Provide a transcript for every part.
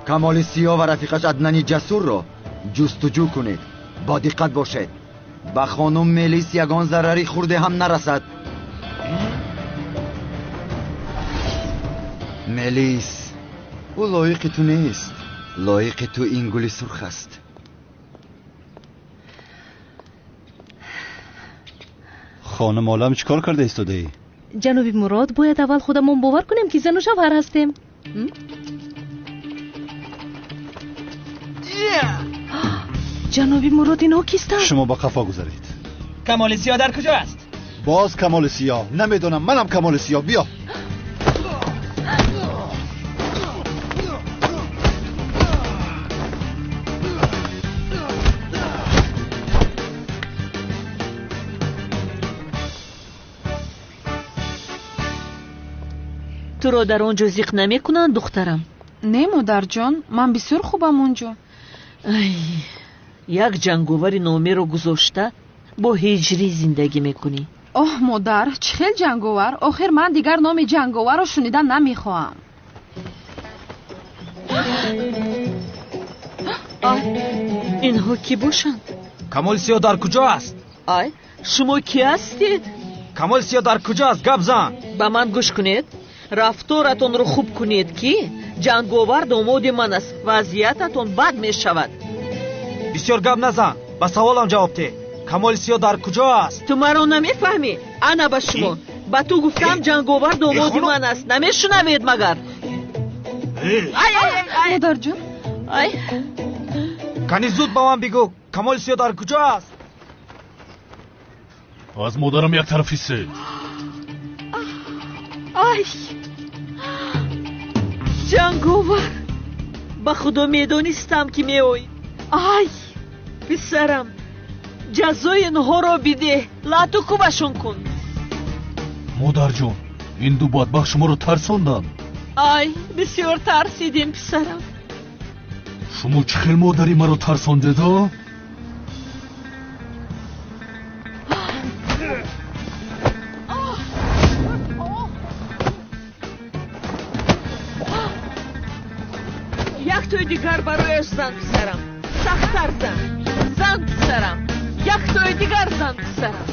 کمال سیا و رفیقش عدنان جسور رو جستجو کنید. با دقت باشید به خانم ملیس یگان ضرری خورده هم نرسد. ملیس او لایق تو نیست، لایق تو این گل سرخ است. خانم عالم چیکار کرده ایستاده ای؟ جناب مراد باید اول خودمون باور کنیم که زن و شوهر هستیم. جناب مراد اینا کیستن؟ شما با قفا گذارید. کمال سیا در کجا است؟ باز کمال سیا؟ نمیدونم، منم کمال سیا. بیا. تو رو در اونجا زیق نمی کنن دخترم؟ نه مادر جان، من بسیار خوبم اونجا. یک جنگاور نامه رو گذاشته با هجری زندگی میکنی. اوه مادر، چه خیل جنگاور؟ آخر من دیگر نام جنگاور رو شنیدن نمیخواهم. اینها کی باشند؟ کمال سیا در کجا است؟ شما کی هستید؟ کمال سیا در کجا است؟ گپ زن. به من گوش کنید. رفتارتون رو خوب کنید که جنگاور داماد من است. وضعیتتون بد می شود. بسیار گپ نزن، با سوالم جواب ده. کمال سیا در کجا است؟ تو مرا نمیفهمی. انا به شما با تو گفتم جنگاور داماد من است. نمیشنوید مگر؟ مادر جان کنی زود با من بگو کمال سیا در کجا است؟ از مادرم یک طرفی سه. جنگاور با خدا میدونستم که میوی. پسرم جزای اینها را بیده. لاتو کوبشون کن. مادر جان، این دو بدبخت شما رو ترساندن. بسیار ترسیدیم پسرم. شما چه خیل مادری مرا ترساندید؟ یک توی دیگر برایش زن پسرم. سخت‌تر زن. زن پسرم. یک توی دیگر زن پسرم.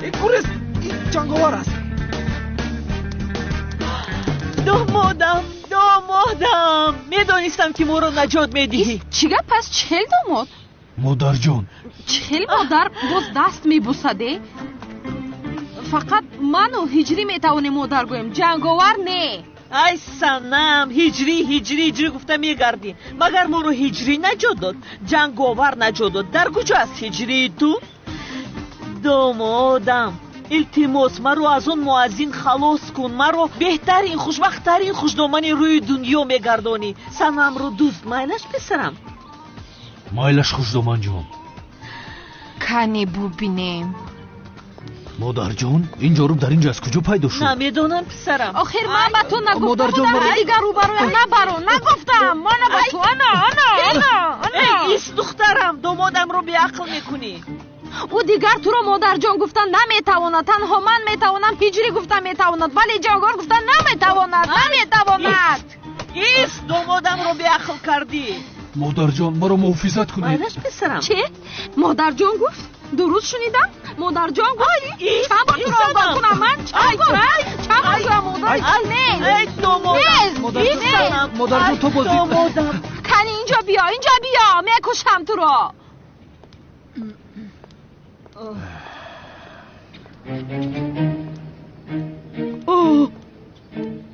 این گورست، این جنگاور است. دامادم میدونستم که مورو نجات میدهی. چیگه پس چهل داماد؟ مادر جان چهل مادر باز دست میبوسده؟ فقط من و هجری میتوانیم مادر گویم، جنگاور نه. ای سنم، هجری گفته میگردی. مگر ما رو هجری نجات داد؟ جنگاور نجات داد. در کجا است هجری تو؟ دامادم التماس مرو از اون مؤذن خلاص کن. مرو بهترین خوشبختترین خوشدامنی روی دنیا میگردانی. سنم رو دوست مایلش پسرم. مایلش خوشدامن جان. کنی ببینیم. مادر جان این جارو در اینجا از کجا پیدا شد؟ نمیدونم پسرم. آخر من به تو نگفتم. مادر جان دیگر رو برای نگفتم. من به تو انا ایست دخترم، دامادم رو بیعقل میکنی. او دیگر تو رو مادر جان گفتن نمیتواند. تنها من میتوانم. هجری گفتن میتواند ولی جنگاور گفتن نمیتواند. ایست دامادم رو بیعقل کردی. مادر جان مرا محافظت کنید. مایلش پسرم. چه؟ مادر جان گفت؟ درست شنیدم؟ مادر جان گفت؟ چند بار تو را آگاه کنم من؟ چند بار مادر جان؟ نه مادر جان تو بازی کنی اینجا بیا میکشم تو را.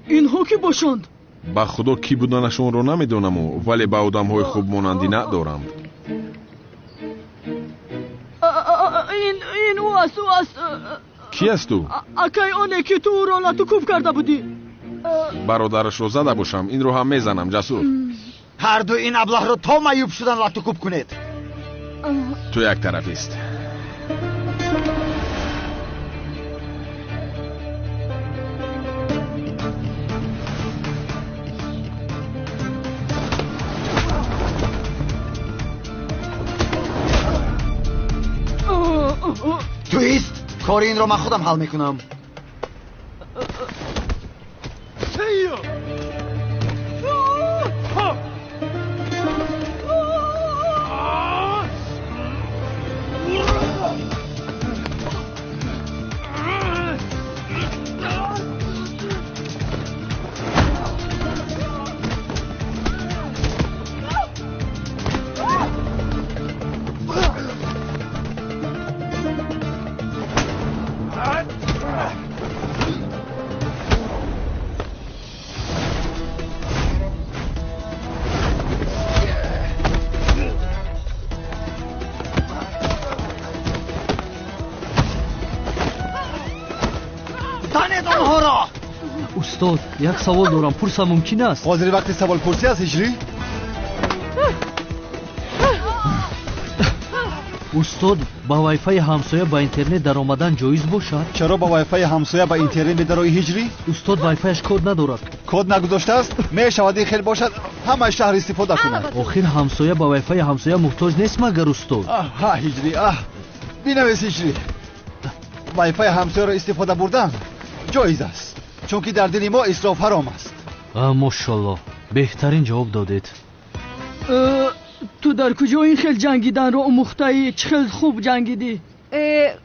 اینها کی باشند؟ با خدا کی بودنشون رو نمیدونم ولی با آدم های خوب مانندی ندارم. این او است. کی است تو؟ اکای آنه که تو را لطوکوف کرده بودی. برادرش رو زده باشم این رو هم میزنم. جسور هر دو این ابله رو تا معیوب شدن لطوکوب کنید. تو یک طرف است. تویست کار این رو من خودم حل میکنم. ببرید آنها را. استاد یک سوال دارم، پرسم ممکن است؟ حاضر وقت سوال پرسی است هجری؟ استاد با وای فای همسایه با اینترنت در آمدن جایز باشد؟ چرا با وای فای همسایه با اینترنت بدروی هجری؟ استاد وای فایش کد ندارد. کد نگذاشته است؟ میشود خیلی باشد همه شهر استفاده کند. آخر همسایه با وای فای همسایه محتاج نیست مگر استاد؟ ها هجری بنویس هجری. وای فای همسایه را استفاده بردن جایز است، چون که در دل ما اسراف حرام است. ماشاءالله بهترین جواب دادید. تو در کجا این خیل جنگیدن رو آموخته‌ای؟ چه خیل خوب جنگیدی؟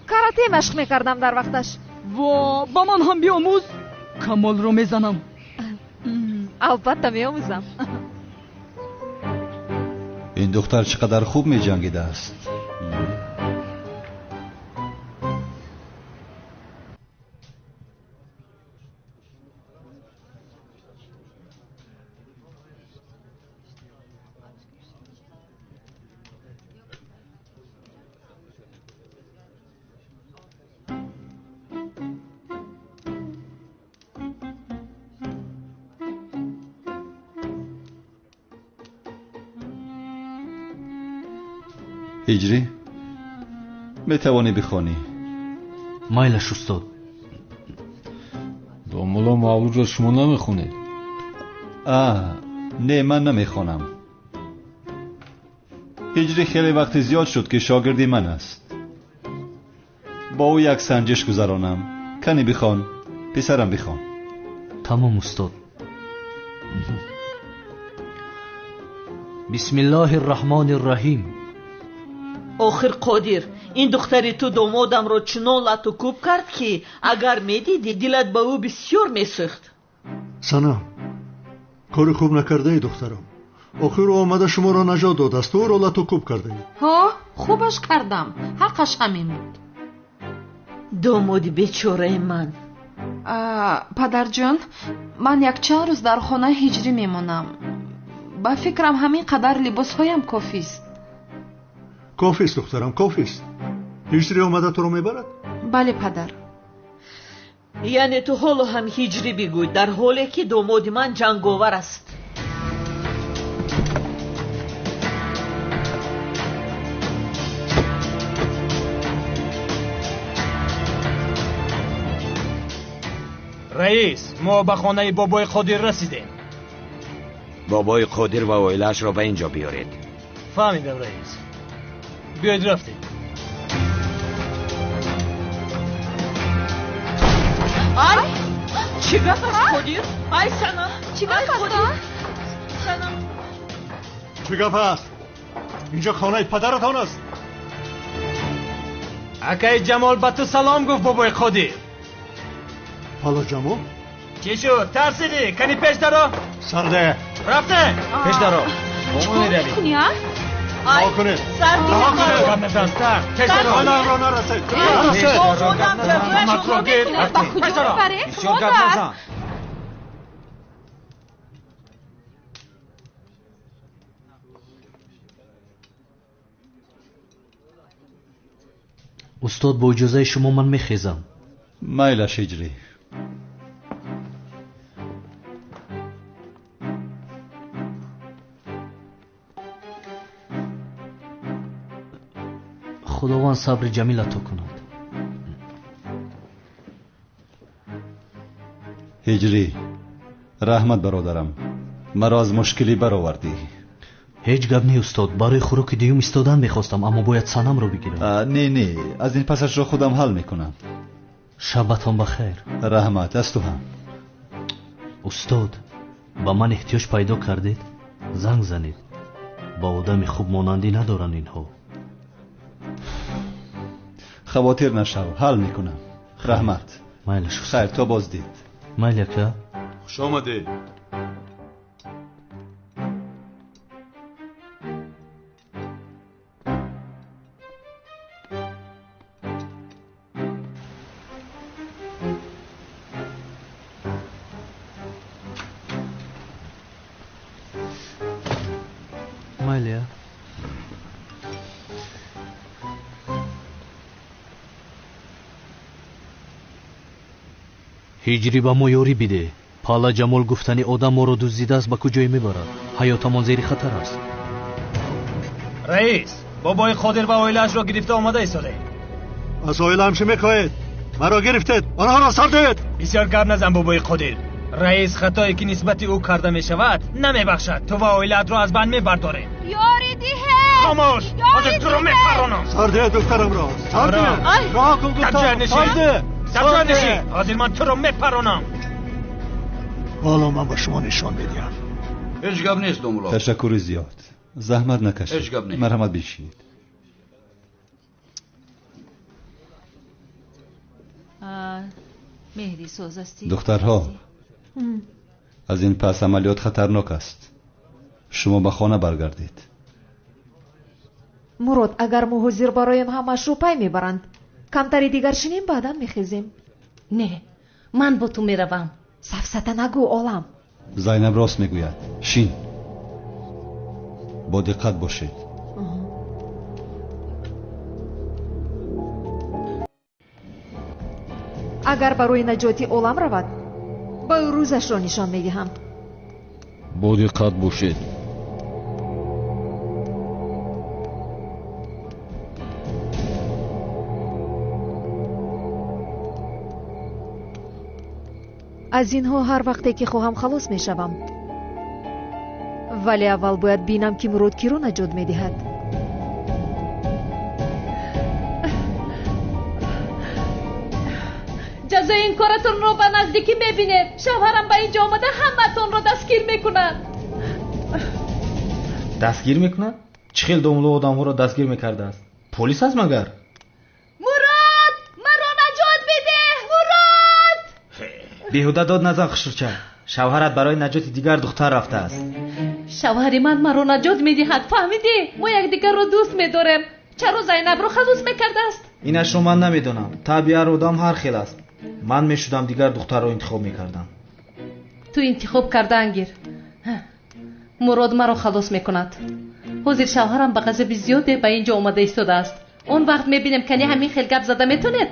کاراته مشق میکردم در وقتش. وا با من هم بیاموز. کمال رو میزنم. البته میاموزم. این دختر چقدر خوب میجنگیده است. هجری میتوانی بخوانی؟ مایلش استاد. مولا مولود را شما نمیخونید؟ نه من نمیخونم. هجری خیلی وقت زیاد شد که شاگردی من است. با او یک سنجش گذرانم. کنی بخوان پسرم بخوان. تمام استاد. بسم الله الرحمن الرحیم. آخر قادر این دختری تو دامادم رو چنان لطو کوب کرد که اگر میدیدی دلت به او بسیار میسوخت. سنا کار خوب نکرده ای دخترم. آخر آمده شما را نجات داد است و را لطو کوب کرده ای. ها خوبش کردم، حقش همین بود. دامادی بیچاره من. پدر جان من یک چند روز در خانه هجری میمونم. با فکرم همین قدر لباس هایم کافی است. کافی است دخترم، کافی است. هجری آمده تو رو میبرد؟ بله پدر. یعنی تو حالا هم هجری بگوی در حالی که داماد من جنگاور است. رئیس ما به خانه بابای قادر رسیدیم. بابای قادر و اویلش را به اینجا بیارید. فهمیدم رئیس. بیاید رفتیم. ای چی گفت است قادر؟ ای سنم چی گفت قادر؟ سنم چی گفت است؟ اینجا خانه پدرتان است. اکای جمال به تو سلام گفت بابای قادر. حالا جمال؟ چی شد؟ ترسیدی؟ کنی پیش درو؟ سرده رفته؟ پیش درو. چکار میکنی ها؟ رها کنید. رها کنید. گم نزن سر. پیش درو. خانه را نرسید. پیش درو. بسیار گپ نزن. استاد با اجازه شما من میخیزم. مایلش هجری. خداوند صبر جمیل عطا کند. هجری رحمت برادرم، مرا از مشکلی برآوردی. هیچ گپ نی استاد، برای خوراک دیوم ایستادن میخواستم اما باید سنم رو بگیرم. نه از این پسش را خودم حل میکنم. شبتان بخیر. رحمت از تو هم. استاد با من احتیاج پیدا کردید؟ زنگ زنید. با آدم خوب مانندی ندارن اینها. خواطر نشو، حل میکنم. رحمت. مایلش خیر تا باز دید. مایل که خوش آمده. مایل ҳиҷри ба мо ёрӣ биде. пала ҷамол гуфтани одам моро дуздидааст ба куҷое мебарад? ҳаётамон зери хатар аст. раис, бобои қодир ва оилаашро гирифта омада истоде. аз оилаам чӣ мекоҳед? маро гирифтед, онҳоро сардед. бисёр гап назан бобои қодир. раис хатое ки нисбати ӯ карда мешавад намебахшад. ту ва оилаатро аз банд мебардорем. ёрӣ диҳед. خاموش ҳозир туро мепаронам. сарде духтарамро, сарде. роҳ кун гуфтам, сарде. сабзор нишин. ҳозир ман туро мепаронам. ҳоло ман ба шумо нишон медиҳам. ҳеҷ гап нест домуло. ташаккури зиёд. заҳмат накашед. ҳеҷ гап нест. марҳамат бишинед. меҳди соз астӣ? духтарҳо, аз ин пас амалиёт хатарнок аст. шумо ба хона баргардед. мурод, агар мо ҳозир бароем ҳамаашро пай мебаранд, камтари дигар шинем баъдан мехезем. не, ман бо ту меравам. сафсата нагӯ олам. зайнаб рост мегӯяд. шин, бо диққат бошед. агар барои наҷоти олам равад, ба ӯ рӯзашро нишон медиҳам. бо диққат бошед. аз инҳо ҳар вақте ки хоҳам халос мешавам. вале аввал бояд бинам ки мурод киро наҷот медиҳад. ҷазои ин коратонро ба наздикӣ мебинед. шавҳарам ба ин ҷо омада ҳаматонро дастгир мекунад. дастгир мекунад? чӣ хел домуло одамҳоро дастгир мекардааст? полис аст магар? мурод, маро наҷот биде. мурод! беҳуда дод назан хушрча. шавҳарат барои наҷоти дигар духтар рафтааст. шавҳари ман маро наҷот медиҳад. фаҳмидӣ? мо якдигарро дӯст медорем. чаро зайнабро халос мекардааст? инашро ман намедонам. табъи ҳар одам ҳар хел аст. ман мешудам дигар духтарро интихоб мекардам. ту интихоб кардан гир. мурод маро халос мекунад. ҳозир шавҳарам ба ғазаби зиёде ба ин ҷо омада истодааст. он вақт мебинем кани ҳамин хел гап зада метонед.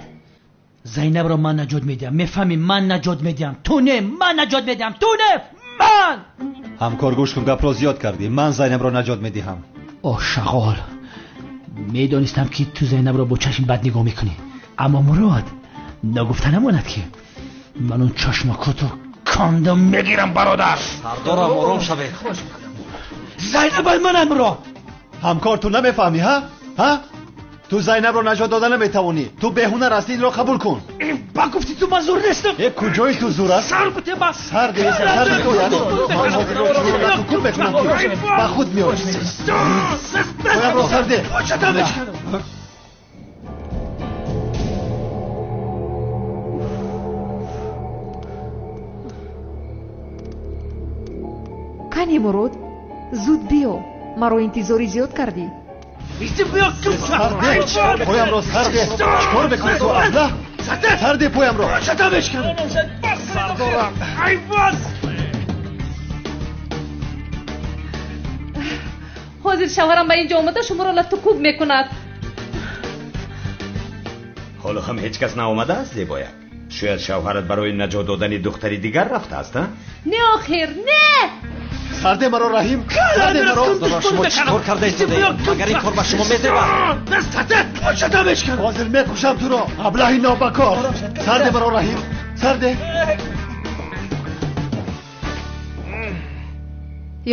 зайнабро ман наҷот медиҳам. мефаҳмӣ? ман наҷот медиҳам. ту не. ман наҷот медиҳам. ту не. ман. ҳамкор гӯш кун, гапро зиёд кардӣ. ман зайнабро наҷот медиҳам. о шағол, медонистам ки ту зайнабро бо чашм бад нигоҳ мекунӣ. аммо мурод, нагуфта намонад ки ман он чашмакоту кандам мегирам бародар. сардорам ором шавед. зайнаб аз манам ро. ҳамкор, ту намефаҳмӣ? ҳа? ту зайнабро наҷот дода наметавонӣ. ту беҳунар ҳастӣ. инро қабул кун. ба гуфти ту ман зур нестам. куҷои ту зур аст? сар бите ба сарде ман ҳозирро чунро кун мекунам ки ба худ меои. поямро сарде. кани мурод, зуд биё. маро интизори зиёд кардӣ. поямро сарде. чикор мекунӣ ту? абла сарде поямро. ҳозир шавҳарам ба ин ҷо омада шуморо латукуб мекунад. ҳоло ҳам ҳеҷ кас наомадааст зебоя? шояд шавҳарат барои наҷот додани духтари дигар рафтааст? не охир, не. сарде маро раҳим. сарде маро. шумо чӣ кор карда истодаед? магар ин кор ба шумо мезебад? ҳозир мекушам туро. аблаҳи нобакор. сарде маро раҳим. сарде.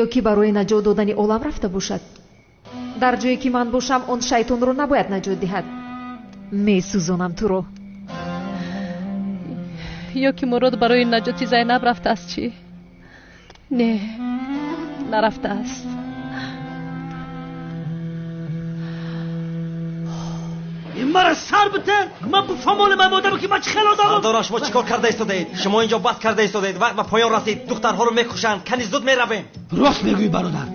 ё ки барои наҷот додани олам рафта бошад. дар ҷое ки ман бошам, он шайтонро набояд наҷот диҳад. месӯзонам туро. ё ки мурод барои наҷоти зайнаб рафтааст чӣ? не, нарафтааст. ин мара сар бите. ман фамолам одам ки ман чӣ хел одамам. сардора, шумо чӣ кор карда истодаед? шумо ин ҷо бас карда истодаед. вақт ба поён расид. духтарҳоро мекушанд. кани зуд меравем. рост мегӯӣ бародар.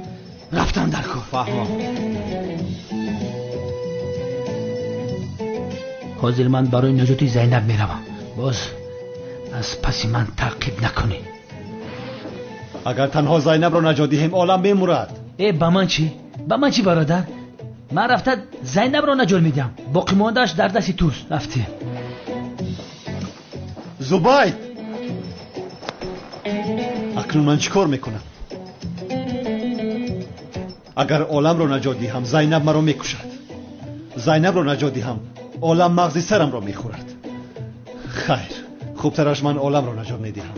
рафтам дар кор. фаҳмо. ҳозир ман барои наҷоти зайнаб меравам. боз аз паси ман таъқиб накунӣ. агар танҳо зайнабро наҷот диҳем, олам мемурад. ба ман чӣ? ба ман чӣ бародар? ман рафта зайнабро наҷот медиҳам. боқӣ мондааш дар дасти туст. рафтӣ. зубайд, اکنون من چیکار میکنم؟ اگر عالم رو نجات دهم زینب مرا میکشد. زینب رو نجات دهم عالم مغز سرم را میخورد. خیر، خوبترش من عالم رو نجات میدهم.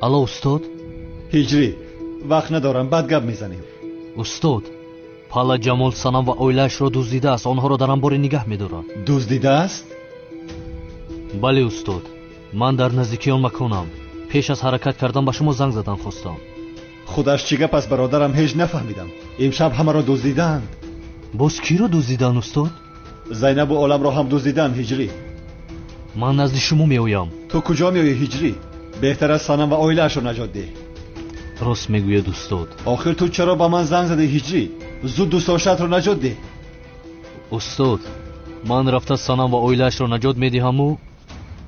الو استاد. هجری وقت ندارم، بعد گپ میزنیم. استاد پالا جمال سانام و اویلش رو دزدیده است. آنها رو در انباری نگه میدارند. دزدیده است؟ بله استاد. من در نزدیکی آن مکانم. پیش از حرکت کردن به شما زنگ زدن خواستم. خودش چی گپ است برادرم؟ هیچ نفهمیدم. امشب همه را دزدیدند. باز کی رو دزدیدن استاد؟ زینب و عالم را هم دزدیدند هجری. من نزد شما میآیم. تو کجا میآیی هجری؟ بهتر است سانم و اویلش رو نجات ده. راست میگوید استاد. آخر تو چرا با من زنگ زدی هجری؟ زود دوستاشت رو نجات ده. استاد من رفته سانم و اویلش رو نجات میدهم و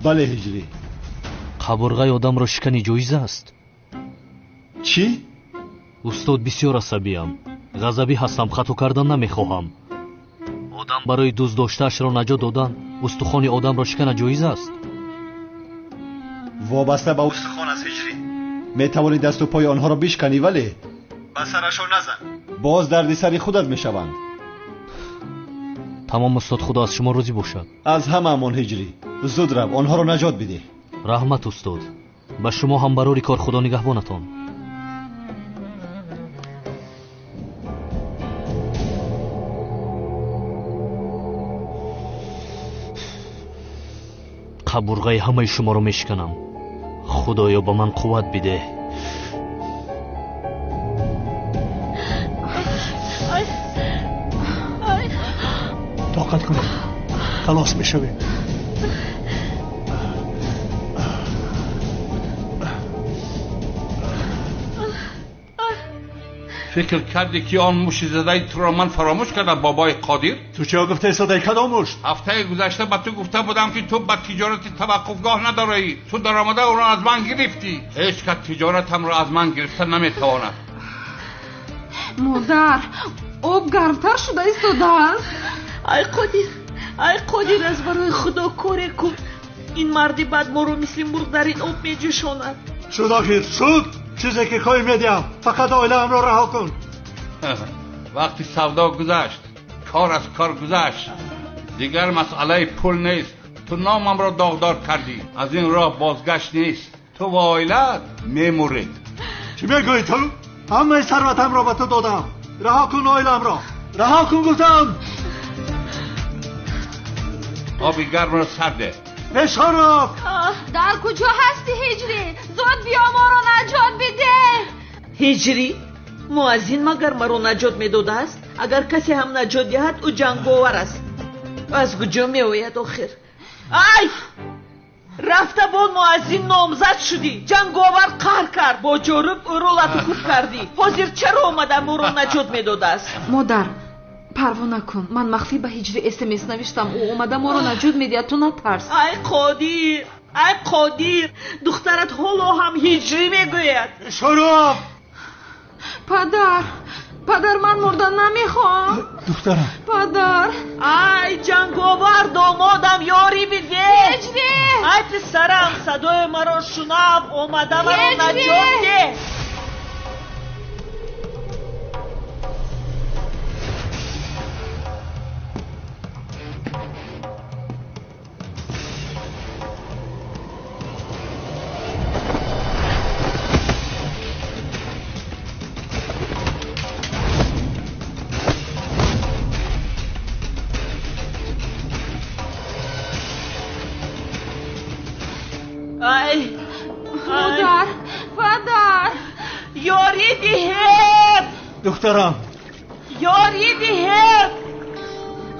بله هجری. قبرغه آدم را شکنی جایز است. چی؟ استاد بسیار عصبیم. غضبی هستم، خطا کردن نمیخواهم. آدم برای دوست داشتهش را نجات دادن استخوان آدم را شکن جایز است. وابسته به استخوان است هجری. میتوانی دست و پای آنها را بشکنی ولی به سرشان نزن. باز دردی سری خودت میشوند. تمام استاد، خدا از شما راضی باشد. از همه امان هجری. زود رو آنها را نجات بده. رحمت استاد. به شما هم برای کار خدا نگهبانتان. قبرغه همه شما رو میشکنم. خدایا به من قوت بده. طاقت کنید، خلاص میشویم. فکر کردی که آن موشی زده تو را من فراموش کردم بابای قادر؟ تو چه گفته صدای کدام موش؟ هفته گذشته به تو گفته بودم که تو به تجارت توقفگاه نداری. تو درآمده او را از من گرفتی. هیچ که تجارتم را از من گرفته نمیتواند. مادر آب گرمتر شده ایستادن. ای قادر از برای خدا کاری کن. این مردی بد ما رو مثل مرغ در این آب میجوشاند. شد آخر شد. چیزی که خواهی میدیم. فقط عائله را رها کن. وقتی سودا گذشت، کار از کار گذشت، دیگر مسئله پول نیست. تو نامم را داغدار کردی. از این راه بازگشت نیست. تو و عائلت میمورید. چی میگویی تو؟ همه ثروتم را به تو دادم. رها کن عائله‌ام را. رها کن گفتم. آبی گرم را سرده. نشان را. در کجا هستی هجری؟ زود بیا ما را نجات بده. هجری؟ مؤذن مگر ما را نجات میداده است؟ اگر کسی هم نجات دهد او جنگاور است. از کجا میآید آخر؟ ای رفته با مؤذن نامزد شدی. جنگاور قهر کرد. با جورب او را لطف کردی. حاضر چرا آمده او را نجات میداده است؟ مادر پروا نکن. من مخفی به هجری SMS نوشتم. او اومده ما رو نجات میده. تو نترس. ای قادر دخترت حالا هم هجری میگوید. شروع. پدر من مردن نمیخوام. دخترم. پدر. ای جنگاور دامادم یاری بده. هجری. ای پسرم صدای مرا شنو. اومده مرا نجات ده. پدر یاری دهید. دخترم یاری دهید.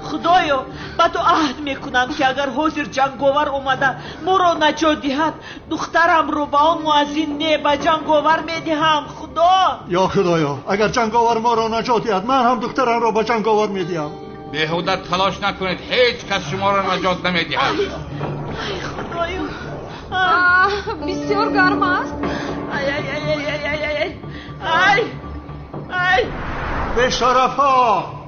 خدایا با تو عهد میکنم که اگر حاضر جنگاور اومده ما را نجات دهد دخترم رو با اون مؤذن نه به جنگاور میدهم. خدا یا خدایا اگر جنگاور ما را نجات دهد من هم دخترم را به جنگاور میدهم. بیهوده تلاش نکنید. هیچ کس شما را نجات نمیدهد. خدایا بسیار گرم است. ای بشرف ها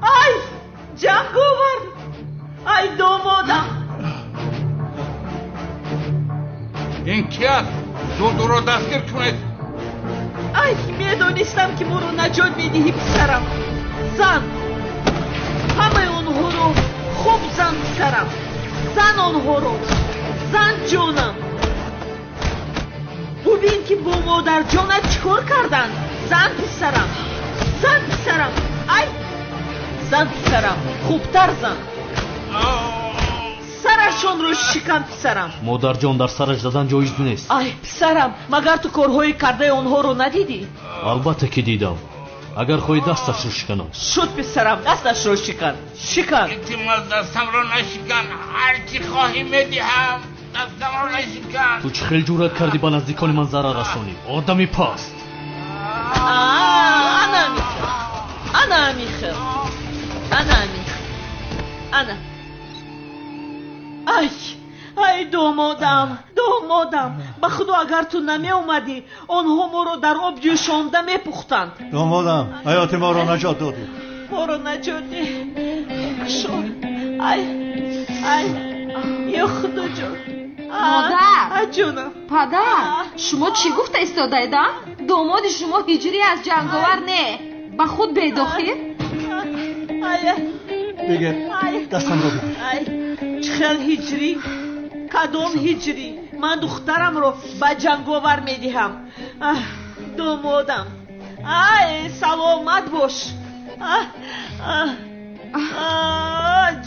ای جنگاور ای دامادم این کی است؟ زود او را دستگیر کنید. ای میدونستم که مرو نجات میدهی پسرم. زن همه اونها رو خوب زن پسرم. زن اونها رو. زن جونم. ببین که با مادر جانت چیکار کردن. زن پسرم. زن پسرم. ای زن پسرم خوبتر زن. سرشون رو شکن پسرم. مادر جان در سرش زدن جایز نیست. ای پسرم مگر تو کارهای کرده اونها رو ندیدی؟ البته که دیدم. اگر خواهی دستش رو شکنم. شد پسرم دستش رو شکن. شکن. احتمال دستم رو نشکن. هرچی خواهی میدهم. دستم رو نشکن. تو چه خیلی جورت کردی به نزدیکان من ضرر رسانی. آدمی پست. انا میخوام. ای دامادم به خدا اگر تو نمی اومدی آنها ما رو در آب جوشانده میپختند. دامادم حیات ما رو نجات دادی. ما رو نجاتی شد. یا خدا جان. مادر جونم. پدر شما چی گفته ایستاده ایدن؟ داماد شما هجری از جنگاور نه به خود بیداخل؟ بگه دستم رو بگیر. چخل هجری؟ کدام هجری؟ من دخترم رو به جنگاور میدهم. دامادم سلامت باش.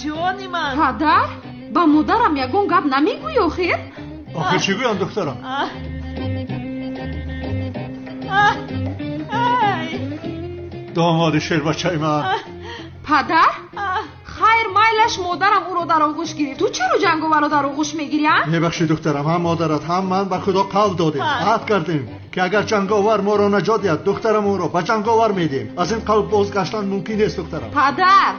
جانی من. پدر با مادرم یگون گپ نمیگوی آخر؟ آخر چی گویم دخترم؟ داماد شیر بچه من. پدر خیر مایلش مادرم او رو در آغوش گرفت. تو چرا جنگاور رو در آغوش میگیری؟ ببخشی دخترم هم مادرت هم من به خدا قول دادیم عهد کردیم که اگر جنگاور ما رو نجات دهد دخترم او رو به جنگاور میدیم. از این قول بازگشتن ممکن نیست دخترم. پدر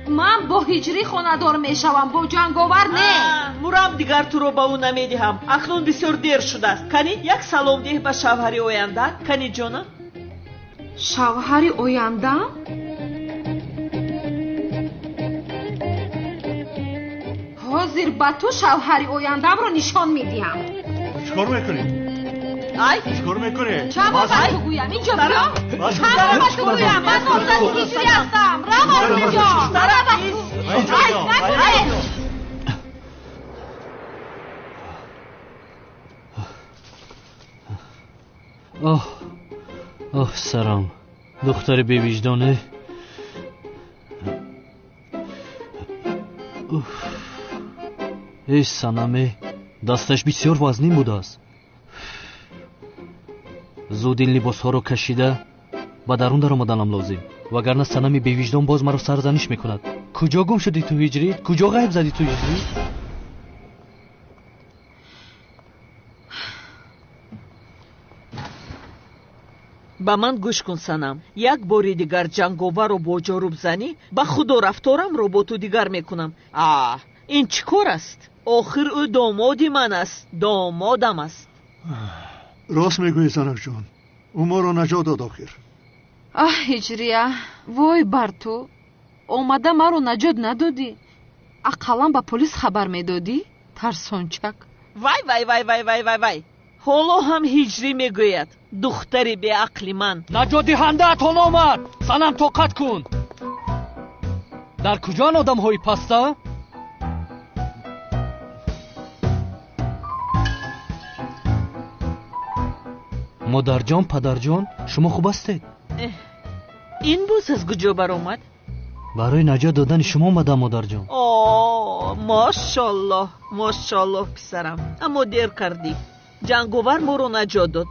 من با هجری خانه‌دار میشوم با جنگاور نه. مرام دیگر تو رو با او نمیدهم. اکنون بسیار دیر شده است. کنی یک سلام ده به شوهر آینده. کنی جانم. شوهر آینده؟ حاضر با تو شوهر آیندم رو نشان میدیم. چیکار میکنی؟ چیکار میکنی؟ چه با تو گویم اینجا بیا. چه با تو گویم من نامزد هجری هستم. روان اینجا. آه سرم دختر بی وجدانه. ای سنمه دستش بسیار وزنی بوده است. زود این لباس ها رو کشیده و درون در آمدنم لازم وگرنه سنمی بی وجدان باز مرا سرزنش میکند. کجا گم شدی تو هجری؟ کجا غیب زدی تو هجری؟ با من گوش کن سنم. یک باری دیگر جنگاور رو با جارو بزنی به خدا رفتارم رو با تو دیگر میکنم. این چی کار است؟ آخر او دامادی من است. دامادم است. راست میگویی زنک جان. او ما رو نجات داد آخر. هجریه وای بر تو. اومده ما رو نجات ندادی. اقلا با پلیس خبر میدادی؟ ترسانچک. وای حالا هم هجری میگوید دختری به عقل من. نجات دهنده تون آمد. سنم طاقت کن. در کجا آدم های پسته؟ مادر جان پدر جان شما خوب هستید؟ این بوس از کجا بر آمد؟ برای نجات دادن شما آمدم مادر جان. ماشاءالله پسرم. اما دیر کردی. جنگاور ما رو نجات داد.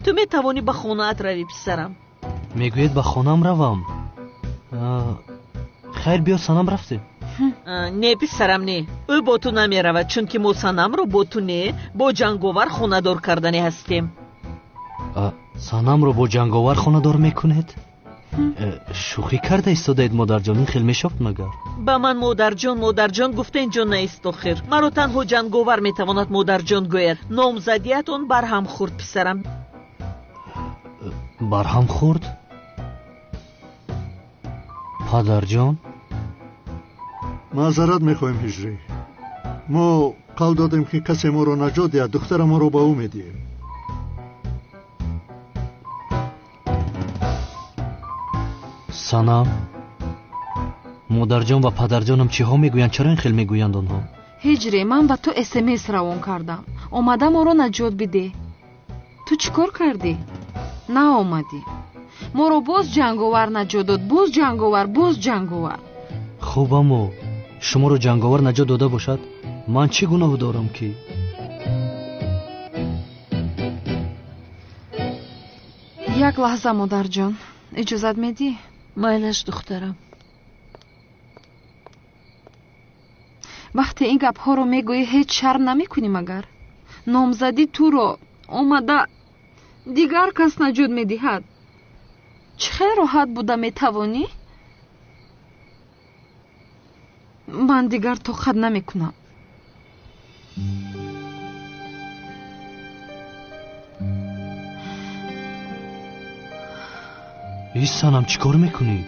تو میتوانی به خانه‌ات روی پسرم. میگوید به خانم روم. خیر بیا سنم رفته. نه پسرم نه. او با تو نمی رود چون که ما سنم رو با تو نه با جنگاور خانه دار کردنی هستیم. سنم رو با جنگاور خانه دار میکنید؟ шӯхӣ карда истодаед модарҷон? ин хел мешофт магар? ба ман модарҷон гуфта инҷо наист охир. маро танҳо ҷанговар метавонад модарҷон гӯяд. номзадиятон барҳам хурд писарам. барҳам хурд? падарҷон? маъзарат мехоҳем ҳиҷрӣ. мо қавл додем ки касе моро наҷот диҳад, духтара моро ба ӯ медиҳем. санам, модарҷон ва падарҷонам чиҳо мегӯянд? чаро ин хел мегӯянд онҳо? ҳиҷрӣ, ман ба ту смс равон кардам. омада моро наҷот бидеҳ. ту чӣ кор кардӣ? наомадӣ. моро боз ҷанговар наҷот дод. боз ҷанговар. хуб, аммо шуморо ҷанговар наҷот дода бошад, ман чӣ гуноҳ дорам ки? як лаҳза модарҷон, иҷозат медиҳ? майлаш духтарам. вақте ин гапҳоро мегӯӣ ҳеҷ шарм намекунӣ магар? номзади туро омада дигар кас наҷот медиҳад. чӣ хел роҳат буда метавонӣ? ман дигар тоқат намекунам. ин санам чӣ кор мекунӣ?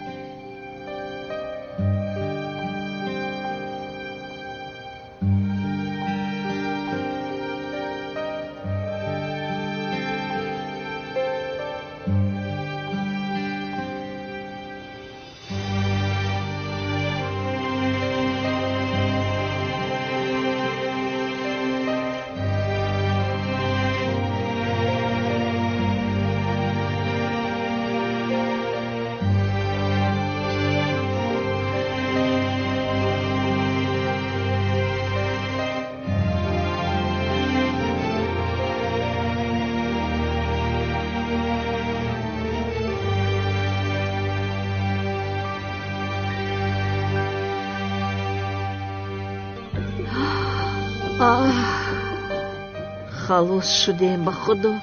халос шудем. ба худо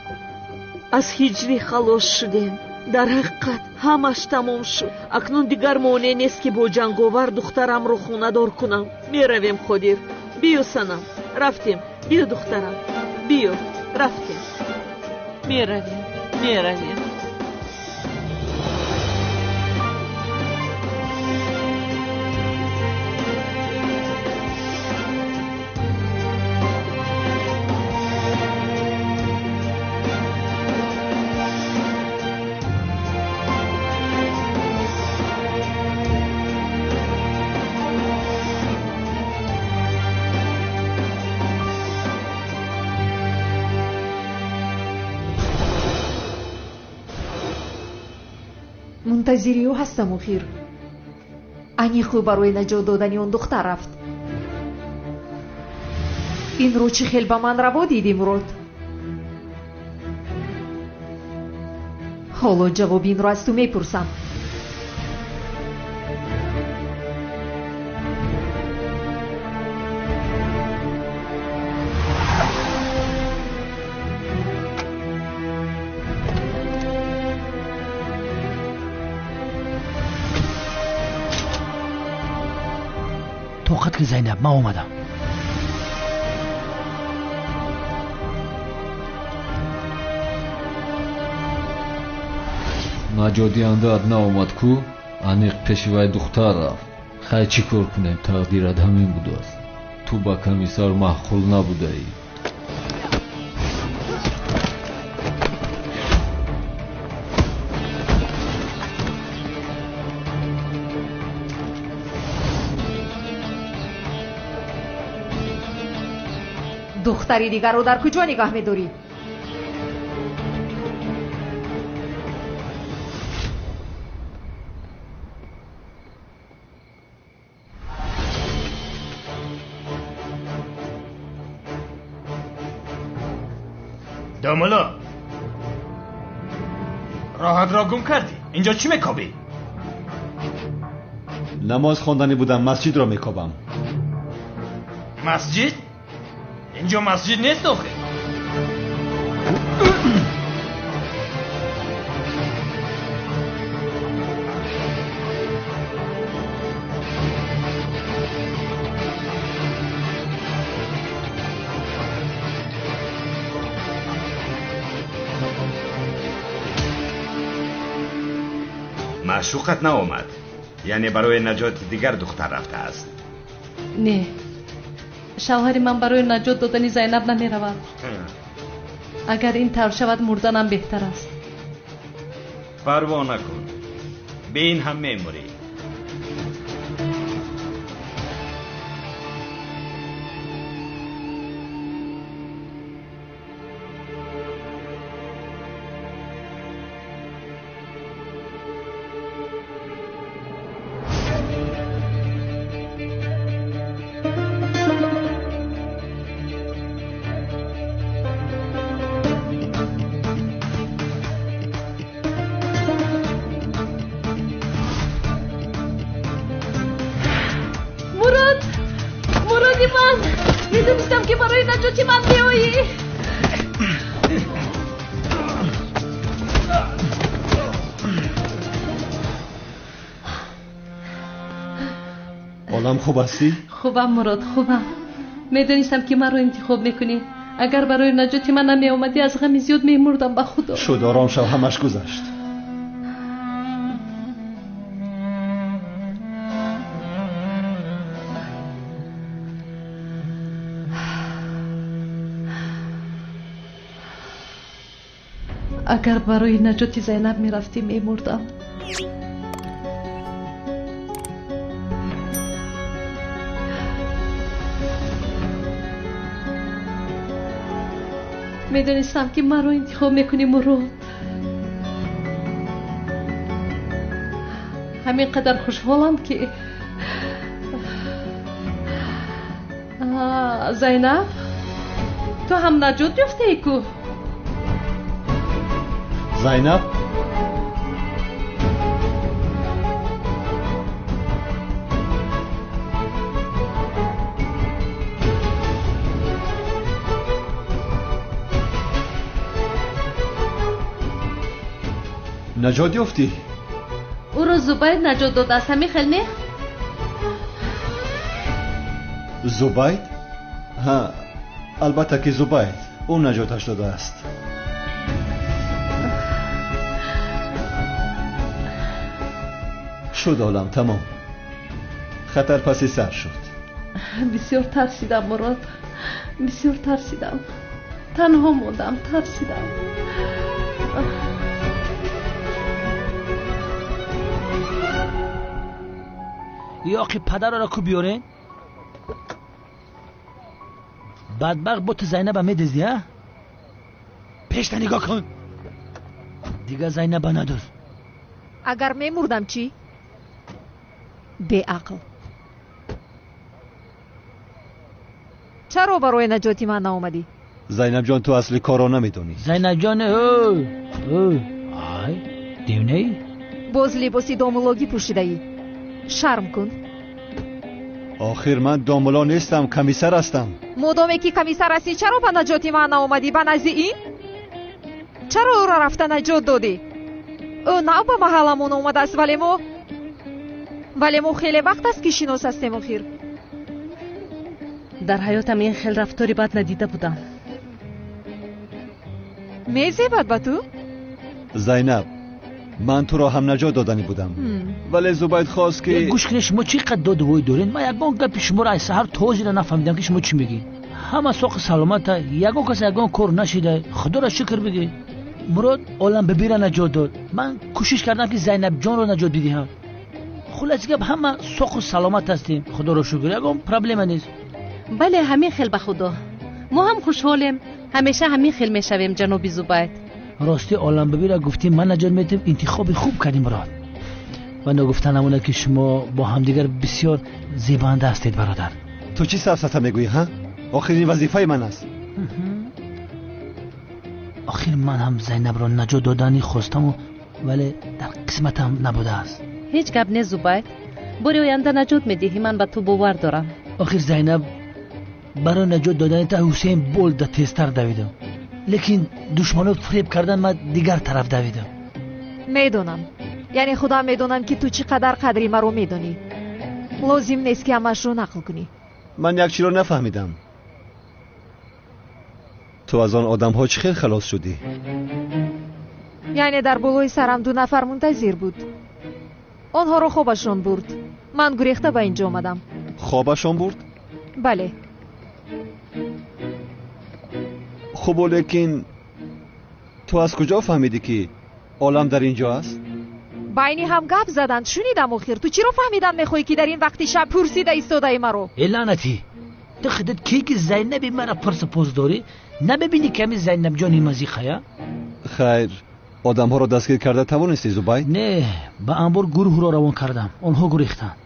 аз ҳиҷрӣ халос шудем. дар ҳақиқат ҳамаш тамом шуд. акнун дигар монеъ нест ки бо ҷанговар духтарамро хонадор кунам. меравем қодир. биё санам, рафтем. биё духтарам, биё, рафтем. меравем. мунтазири ӯ ҳастам охир. анихӯ барои наҷот додани он духтар рафт. инро чӣ хел ба ман раво дидӣ мурод? ҳоло ҷавоби инро аз ту мепурсам. тоқат ки зайнаб, ман омадам. наҷотдиҳандаат наомад ку? аниқ пеши вай духтар рафт. хай чӣ кор кунем, тақдират ҳамин будааст. ту ба комиссар маъқул набудаӣ. духтари дигарро дар куҷо нигаҳ медорӣ? домуло, роҳатро гум кардӣ. инҷо чӣ мекобӣ? намоз хондани будам, масҷидро мекобам. масҷид? اینجا مسجد نیست آخه. معشوقت نآمد؟ یعنی برای نجات دیگر دختر رفته است؟ نه، شوهر من برای نجات دادن زینب نمی رود. اگر این طور شود مردنم بهتر است. پروا نکن، به این هم میموری. مرادی من میدونستم که برای نجاتی من میایی. عالم خوب هستی؟ خوبم مراد، خوبم. میدونستم که من رو انتخاب میکنی. اگر برای نجاتی من نمی اومدی از غم زیاد میمردم. به خدا شد آرام شو، همش گذشت. اگر برای نجاتی زینب میرفتی میمردم. میدونستم که من رو انتخاب میکنی مراد. همین قدر خوشحالم که زینب تو هم نجات یافته ای کو؟ زینب نجات یافتی؟ او رو زبید نجات داده است. همین خیلی نه؟ زبید؟ ها البته که زبید اون نجاتش داده است. شد عالم تمام، خطر پسی سر شد. بسیار ترسیدم مراد، بسیار ترسیدم. تنها موندم، ترسیدم. یا آقی پدر را کو بیارین؟ بدبخت با تو زینب هم میدزدی ها؟ پیش نگاه کن دیگه زینب ندار. اگر میمردم چی؟ بی عقل. چرا برای نجاتی من ناومدی؟ زینب جان تو اصلی کارو نمیدونی. زینب جان آی دیونه ای؟ باز لباسی دامولوگی پوشیده ای. شرم کن. آخر من دامولا نیستم، کمیسر هستم. مادامی که کمیسر هستی چرا به نجاتی من ناومدی؟ به نزد این؟ چرا او را رفته نجات دادی؟ او نه به محلمون اومده است ولی ما خیلی وقت است که شناس هستیم. آخر در حیاتم این خیلی رفتاری بد ندیده بودم. میزیبد به تو؟ زینب من تو را هم نجات دادنی بودم ولی زبید خواست که گوش کنی شما چی قد داد وای دارین؟ من یکان گپ شما را از سحر توضیح نفهمیدم که شما چی میگی. همه سوق سلامت یکان کس یکان کار نشیده. خدا را شکر بگی. مراد عالم ببیره نجات داد. من کوشش کردم که زینب جان رو نجات بدهم. خلاص گپ همه سوق سلامت هستیم. خدا را شکر، یکان پرابلم نیست. بله همین خیل به خدا. ما هم خوشحالیم. همیشه همین خیل میشویم جناب زبید. راستی عالم ببیره گفتیم من نجات میدم. انتخاب خوب کردیم مراد. و نگفتن همونه که شما با همدیگر بسیار زیبنده هستید برادر. تو چی سفسطه میگویی ها؟ آخرین وظیفه من است. آخر من هم زینب را نجات دادنی خواستم ولی در قسمتم نبوده است. هیچ گپ نه زبید. برای آینده نجات میدهی، من به تو باور دارم. آخر زینب برای نجات دادن تا حسین بولد تیزتر دویدم، لیکن دشمنان فریب کردن من دیگر طرف دویدم. میدونم، یعنی خدا میدونم که تو چقدر قدری مرا میدونی. لازم نیست که همش رو نقل کنی. من یک چی رو نفهمیدم. تو از آن آدم ها چه خیلی خلاص شدی؟ یعنی در بالای سرم 2 نفر منتظر بود. онҳоро хобашон бурд. ман гурехта ба инҷо омадам. خوابشان برد؟ бале. خب لیکن تو از کجا فهمیدی که عالم در اینجا است؟ байни ҳам гап заданд. шунидам охир. ту чиро фаҳмидан мехоҳӣ ки дар ин вақти шаб пурсида истодаи маро? لعنتی تو خودت کی که زینب مرا پرسپوز داری؟ نبینی کمی زینب جانی مزیخایا؟ خیر آدم ها را دستگیر کرده توانستی زبید؟ نه با انبار گروه را روان کردم. آنها گریختند.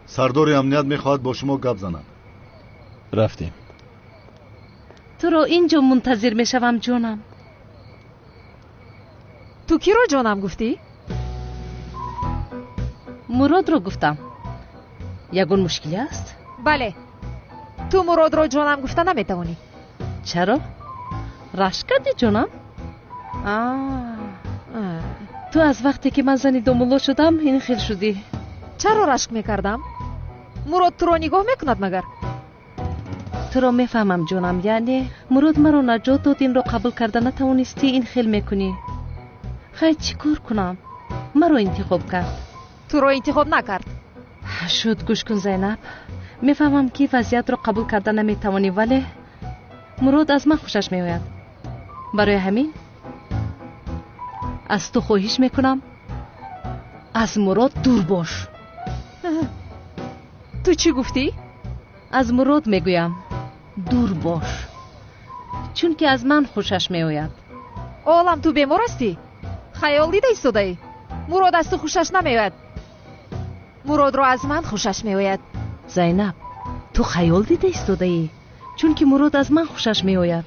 سردار امنیت میخواهد با شما گپ زند. رفتیم. تو رو اینجا منتظر میشوم جانم. تو کی رو جانم گفتی؟ مراد رو گفتم. یگون مشکلی است؟ بله. تو مراد رو جانم گفته نمیتوانی. چرا؟ رشک کردی جانم؟ تو از وقتی که من زنی دومولو شدم این خیل شدی. چرا رشک میکردم؟ مراد تو رو نگاه میکند مگر؟ تو رو میفهمم جانم. یعنی مراد مرا نجات داد، این رو قبول کرده نتوانستی این خیل میکنی. خیلی چی کار کنم؟ مرا انتخاب کرد. تو رو انتخاب نکرد. شد گوش کن زینب. میفهمم که وضعیت رو قبول کرده نمیتوانی، ولی مراد از من خوشش میآید. برای همین از تو خواهش میکنم از مراد دور باش. تو چی گفتی؟ از مراد میگویم دور باش، چون که از من خوشش میآید. عالم تو بیمار هستی؟ خیال دیده ایستاده‌ای؟ مراد از تو خوشش نمیآید. مراد رو از من خوشش میآید. زینب تو خیال دیده ایستاده‌ای، چون که مراد از من خوشش میآید.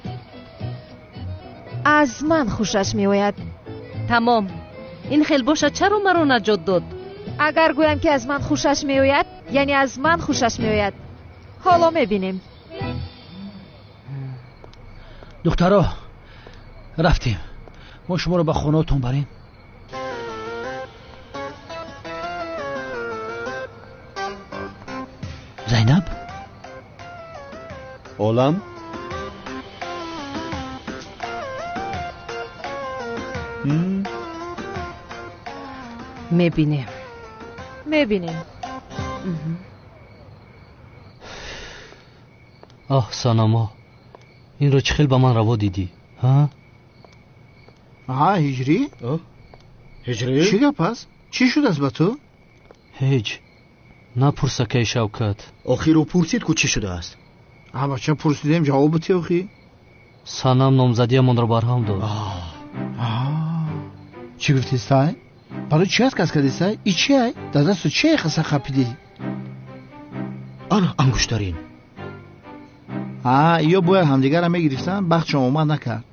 از من خوشش میآید. تمام. این خیل باشه چرا مرا نجات داد؟ اگر گویم که از من خوشش میآید یعنی از من خوشش میآید. حالا میبینیم. دخترها رفتیم. ما شما رو به خونه‌تون بریم. زینب عالم میبینیم. آه ساناما، این رو چه خیلی با من روا دیدی؟ ها؟ هجری؟ هجری؟ چی گپ است؟ چی شد است با تو؟ هیچ. نپرسه که شوکت. آخی رو پرسید که چی شده است؟ بچه پرسیدیم جواب بتی آخی؟ سانم نامزدی من رو برهم داد. چی گفتی سای؟ برای چی هست کس کردی سای؟ ای چی های؟ در دست تو چی خسته خپیدی؟ آن انگشترین. یا باید همدیگر هم گرفتن بخت شما اومد نکرد.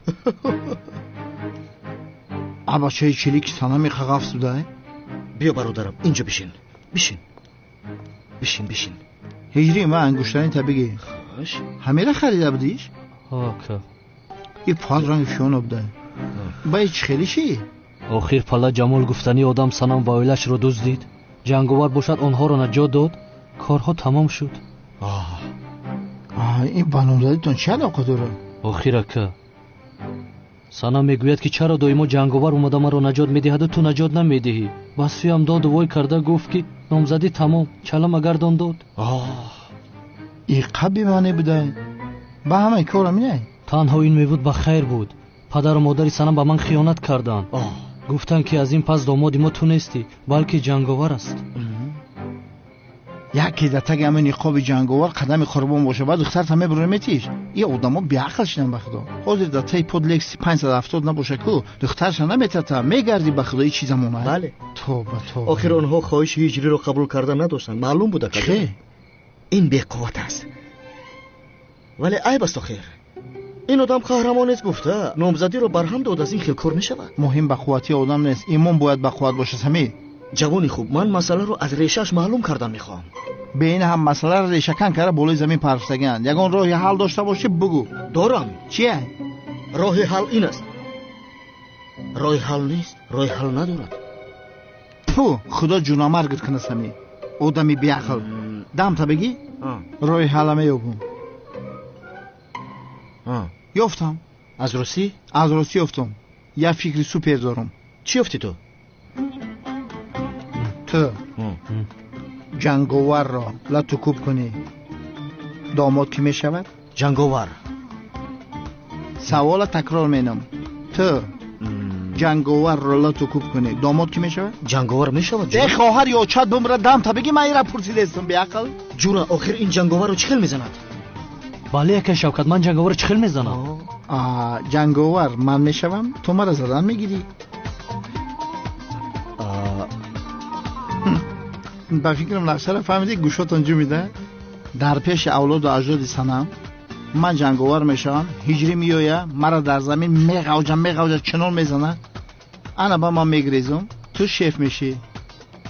بچه چلی که سانم خغف سوده؟ بیا برادرم اینجا بشین. بشین. هجری ما انگشترین تا بگی. همه را خریده بودیش؟ که یک پاد رنگ فیون بوده. با چی خیلی چی؟ آخر پلا جمال گفتنی آدم سنم و اویلش رو دزدید. جنگاور باشد آنها رو نجات داد. کارها تمام شد. این بانامزدیتون چه علاقه داره؟ آخر که سنم میگوید که چرا دائما جنگاور اومده من رو نجات میدهد و تو نجات نمیدهی. وصفی هم داد و وای کرده گفت که نامزدی تمام. چلم اگردان داد. این قبی معنی بوده. با همه کارم نه. تنها این میبود به خیر بود. پدر و مادری سنم به من خیانت کردن. گفتن که از این پس دامادی ما تو نیستی بلکه جنگاور است. یکی در تگ همه نقاب جنگاور قدم خربان باشه بعد دختر تمه برمیتیش. این آدما بیعقل شدن به خدا. حاضر در تای پودلکس 570 نباشه کو دخترش نمیتته میگردی به خدا این چیزا مونه. بله. توبه. آخر آنها خواهش هجری رو قبول کردن نداشتن. معلوم بوده که این بی‌قوت است. ولی عیب است آخر. این آدم قهرمان است گفته نامزدی رو برهم داد از این خیل کار میشود. مهم به قوتی آدم نیست، ایمان باید به قوت باشه. سمی جوانی خوب، من مسئله رو از ریشش معلوم کردن میخوام. بین هم مسئله رو ریشه کن کرده بالای زمین پرستگن. یگان راه حل داشته باشه بگو. دارم. چیه؟ راه حل این است. راه حل نیست، راه حل ندارد. خدا جونامرگت کنه سمی. آدمی بیعقل. دم تا بگی؟ راه حل میابون. یافتم. از روسی؟ از روسی یافتم. یه فکری سوپر دارم. چی یافتی تو؟ تو جنگاور را لطو کوب کنی داماد کی می شود؟ جنگاور. سوال تکرار مینم. تو جنگاور را لطو کوب کنی داماد کی می شود؟ جنگاور می شود. ده خواهر یا چاد بمره دم تا بگی من این را پرسیده استم بی عقل. جورا آخر این جنگاور رو چخل میزند؟ بله یک شوکت من جنگاور چخل میزنم. جنگاور من میشوم تو مرا زدن میگیری. با فکرم نقشه فهمیدی گوشات انجام میده. در پیش اولاد و اجداد سنم من جنگاور میشم. هجری میویه مرا در زمین میغوجه چنان میزنه. انا با من میگریزم تو شیف میشی.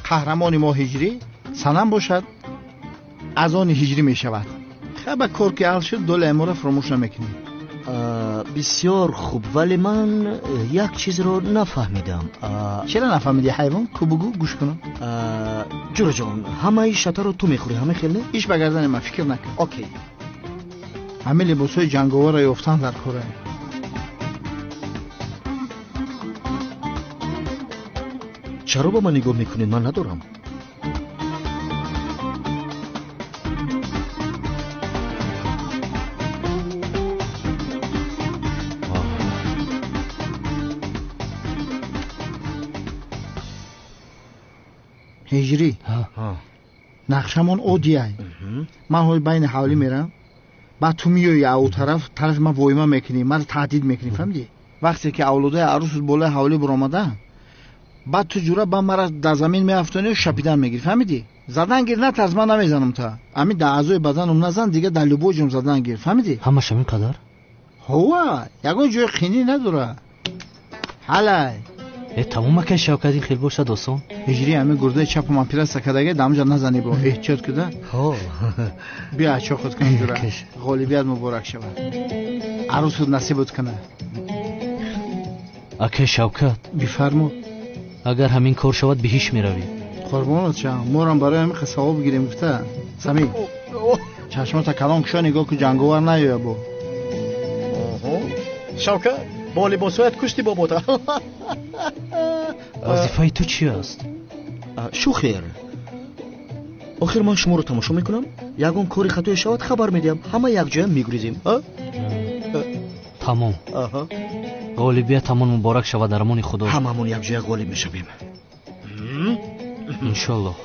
قهرمانی ما هجری سنم باشد از آن هجری میشود. خب کار که حل شد دول امور فراموش نمیکنی. بسیار خوب ولی من یک چیز رو نفهمیدم. چرا نفهمیدی حیوان؟ کو بگو گوش کنم. جورا جان همه این شطر رو تو میخوری همه خیلی؟ ایش بگردن من فکر نکن. اوکی. همه لباسای جنگاور را یافتن در کوره. چرا با من نگاه میکنید؟ من ندارم. هجری نقشمون اودیای من های بین حوالی میرم بعد تو میای او طرف من وایما میکنی من تهدید میکنی فهمیدی؟ وقتی که اولادای عروس بالا حوالی برآمده بعد تو جورا با مرا در زمین میافتونی و شپیدن میگیری فهمیدی؟ زدن گیر نه از من نمیزنم تا همین در اعضای بدنم نزن دیگه در لبوجم زدن گیر فهمیدی؟ همش همین قدر؟ هوا یگون جای خینی نداره. حالا تمام که شوکتی خیلی باشه دوستان. هجری همه گرده چپ من پیرست کداگه دامجا نزنی با احتیاط کده. بیا چه خود کن جورا غالبیت مبارک شود. عروس نصیبت کنه. اکه شوکت بفرمو. اگر همین کار شود به هیچ میروی. قربانت شم. مورم برای همین ثواب بگیریم گفته. سمی چشمات کلام کشا نگاه که جنگاور نیایه بو. شوکت با لباسایت کشتی باباتا. وظیفه تو چی است؟ شو خیر آخر من شما رو تماشا میکنم یگون کاری خطای شود خبر میدیم همه یک جای میگریزیم. تمام غالبیت همون مبارک شود در امان خدا. هممون یک جای غالب میشویم انشالله.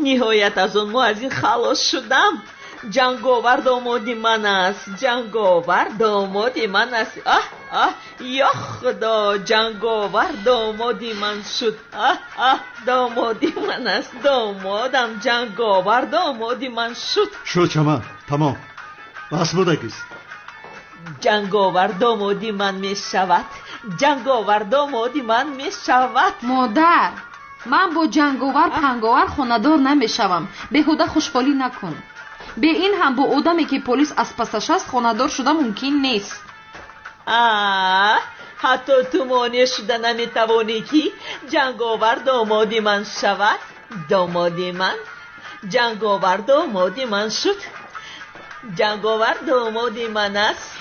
ниҳоят аз он мо аз ин халос шудам. ҷанговар домоди ман аст. ҷанговар домоди ман аст. ё худо ҷанговар домоди ман шуд. домоди ман аст. домодам ҷанговар домоди ман шуд. шуд чаман тамом бас будагист. ҷанговар домоди ман мешавад. ҷанговар домоди ман мешавад. модар من با جنگاور پنگاور خونه‌دار نمیشوم. بهوده خوشحالی نکن. به این هم با آدمی که پلیس از پسش است خونه‌دار شده ممکن نیست. حتی تو مانع شده نمیتوانی که جنگاور دامادی من شود. دامادی من جنگاور دامادی من شد. جنگاور دامادی من است.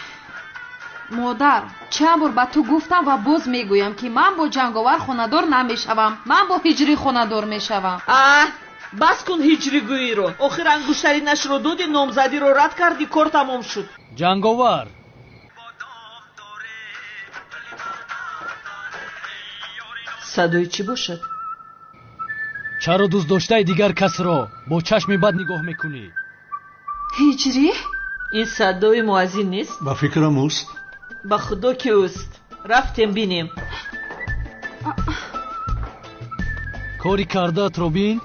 مادر چند بار به تو گفتم و باز میگویم که من با جنگاور خونه‌دار نمیشوم. من با هجری خونه‌دار میشوم. بس کن هجری گویی رو. آخر انگشترینش رو دادی نامزدی رو رد کردی کار تمام شد. جنگاور صدای چی باشد؟ چرا دوست داشته دیگر کس را با چشم بد نگاه میکنی؟ هجری؟ این صدای موازی نیست؟ با فکرم اوست. با خدا که اوست. رفتیم بینیم. کاری کردت رو بین؟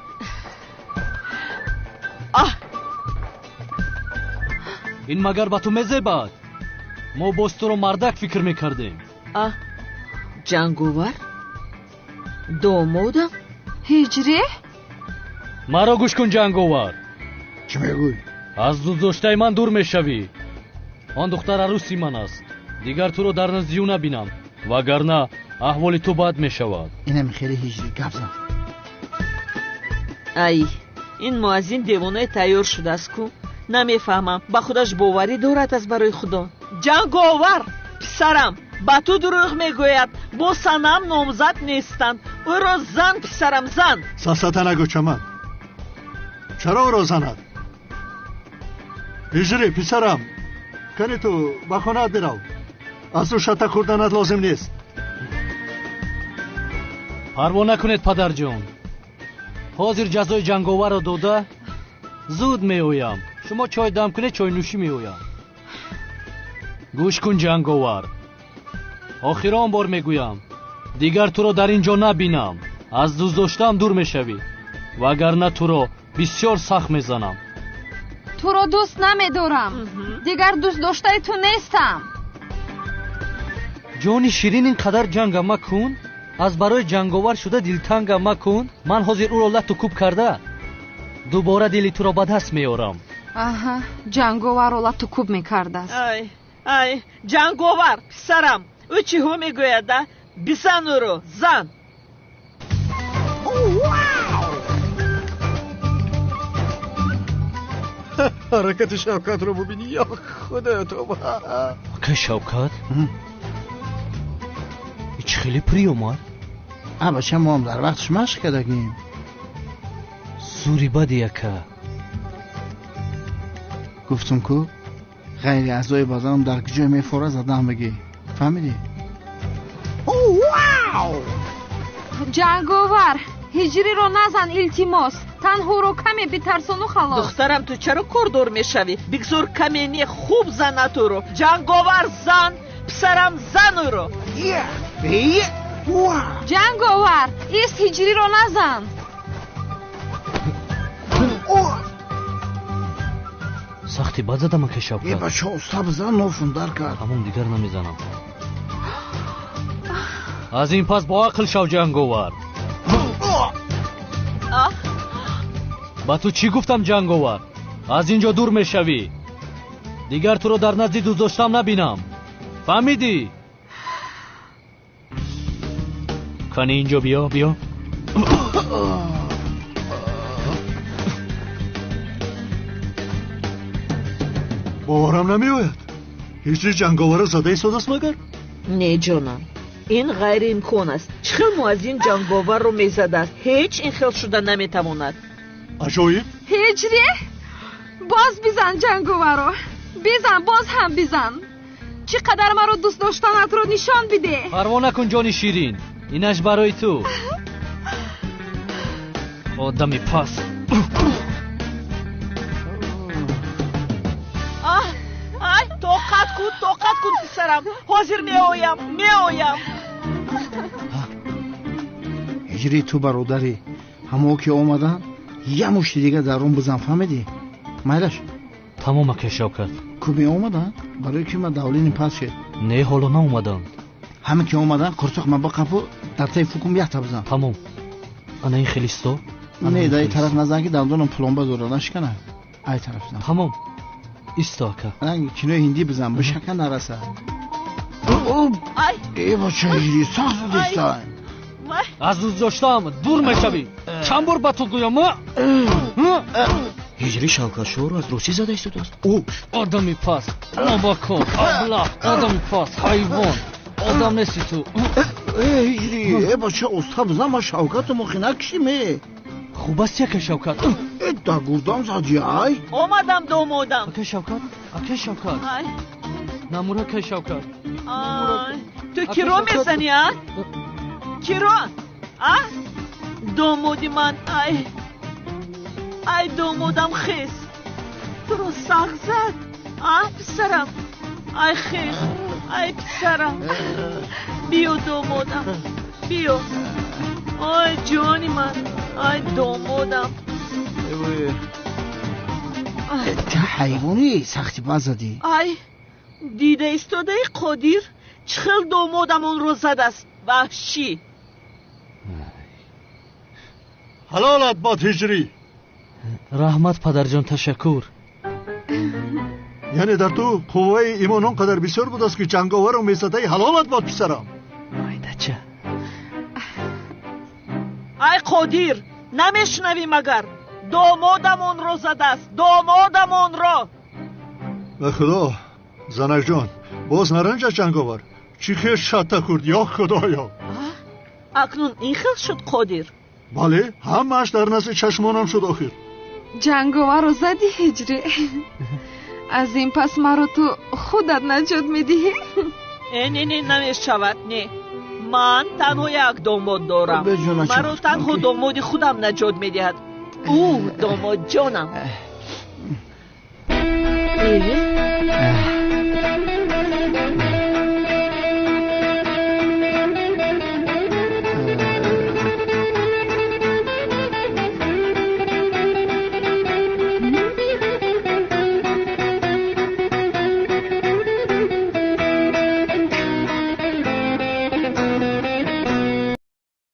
این مگر با تو مزباد؟ ما باز تو رو مردک فکر میکردیم. جنگاور؟ دامادم؟ هجری؟ مرا گوش کن جنگاور. چی میگوی؟ از دوست داشته من دور میشوی. آن دختر عروسی من است. دیگر تو رو در نزدیو نبینم وگرنه احوال تو بد میشود. اینم خیلی هجری گپ زد. ай ин муаззин девонаи тайёр шудааст ку намефаҳмам ба худаш боварӣ дорад аз барои худо ҷанговар писарам ба ту дурӯғ мегӯяд бо санам номзад нестанд ӯро зан писарам зан сасата нагӯ чаман чаро ӯро занад ҳиҷрӣ писарам кани ту ба хонаат бирав аз ӯ шата хӯрданат лозим нест парво накунед падарҷон ҳозир ҷазои ҷанговарро дода зуд меоям шумо чой дам кунед чойнӯшӣ меоям гӯш кун ҷанговар охирон бор мегӯям дигар туро дар ин ҷо набинам аз дӯст доштаам дур мешавӣ вагарна туро бисёр сахт мезанам туро дӯст намедорам дигар дӯст доштаи ту нестам ҷони ширин ин қадар ҷангам макун аз барои ҷанговар шуда дилтангам макун ман ҳозир ӯро лату кӯб карда дубора дили туро ба даст меорам аҳа ҷанговарро лату кӯб мекардааст ай ҷанговар писарам ӯ чиҳо мегӯяда бизан ӯро зан ҳаракати шавкатро бубинӣ ё худоё тоба ка шавкат ич хеле пурӣ омад абача моам дар вақтш машқ кардагим зури бади яка гуфтум ку ғайри аъзои баданам дар куҷое мефора задам мегӣ фаҳмидӣ ҷанговар ҳиҷриро назан илтимос танҳоро каме битарсону халос духтарам ту чаро кордор мешавӣ бигзор каме не хуб занад ӯро ҷанговар зан писарам зан ӯро ҷанговар ист ҳиҷриро назан сахти бад задам ака шавкат бача уста бизан нофундар кард ҳамон дигар намезанам аз ин пас бо ақл шав ҷанговар ба ту чӣ гуфтам ҷанговар аз ин ҷо дур мешавӣ дигар туро дар назди дӯст доштам набинам фаҳмидӣ кани ин ҷо биё биё боварам намеояд ҳиҷри ҷанговара зада истодааст магар не ҷонам ин ғайриимкон аст чӣ хел муаззин ҷанговарро мезадааст ҳеҷ ин хел шуда наметавонад аҷоиб ҳиҷрӣ боз бизан ҷанговаро бизан боз ҳам бизан чӣ қадар маро дӯст доштанатро нишон биде парво накун ҷони ширин инаш барои ту одами пас тоқат кун писарам ҳозир меоям ҳиҷрӣ ту бародарӣ ҳамо ки омадан я мушти дигар дар он бизан фаҳмидӣ майлаш тамом ака шавкат ку меомадан барои ки ма давлини пас шед не ҳоло наомаданд ҳаме ки омадан қурсоқ ма бақапу дар таи фукум якта бизан тамом ана ин хеле сто не дар ин тараф назан ки дандонам пломба дора нашкана ай тараф зан тамом исто ака ранги кинои ҳиндӣ бизан бишака нараса бача ҳиҷрӣ сахт зудистан аз дӯст доштаам дур мешавӣ чанд бор ба ту гӯям ҳиҷрӣ шавкатшоҳро аз ростӣ зада истодааст одами пас нобакон аблах одами пас ҳайвон одам нести ту ҳиҷрӣ бача уста бизан ма шавкату мохи накишиме хуб аст яка шавкат да гурдам зади ай омадам домодам ака шавкат намура ака шавкат ту киро мезанӣ а киро а домоди ман ай домодам хез туро сахт зад а писарам ай хез ай писарам биё домодам биё ой ҷони ман ай домодам та ҳайвони сахти бад задӣ ай дида истодаи қодир чӣ хел домодам онро задааст ваҳшӣ ҳалолат бод ҳиҷрӣ раҳмат падарҷон ташаккур яъне дар ту қувваи имон он қадар бисёр будааст ки ҷанговарро месадаи ҳалолат бод писарам айдача ай қодир намешнавӣ магар домодамонро задааст, домодамонро. ба худо занакҷон боз наранҷа ҷанговар чӣ хел шатта курд ё худоё. акнун ин хел шуд қодир? бале ҳамааш дар назди чашмонам шуд охир. ҷанговарро задӣ ҳиҷрӣ. аз ин пас маро ту худат наҷот медиҳӣ? не намешавад. не, ман танҳо як домод дорам. маро танҳо домоди худам наҷот медиҳад. ӯ домодҷонам.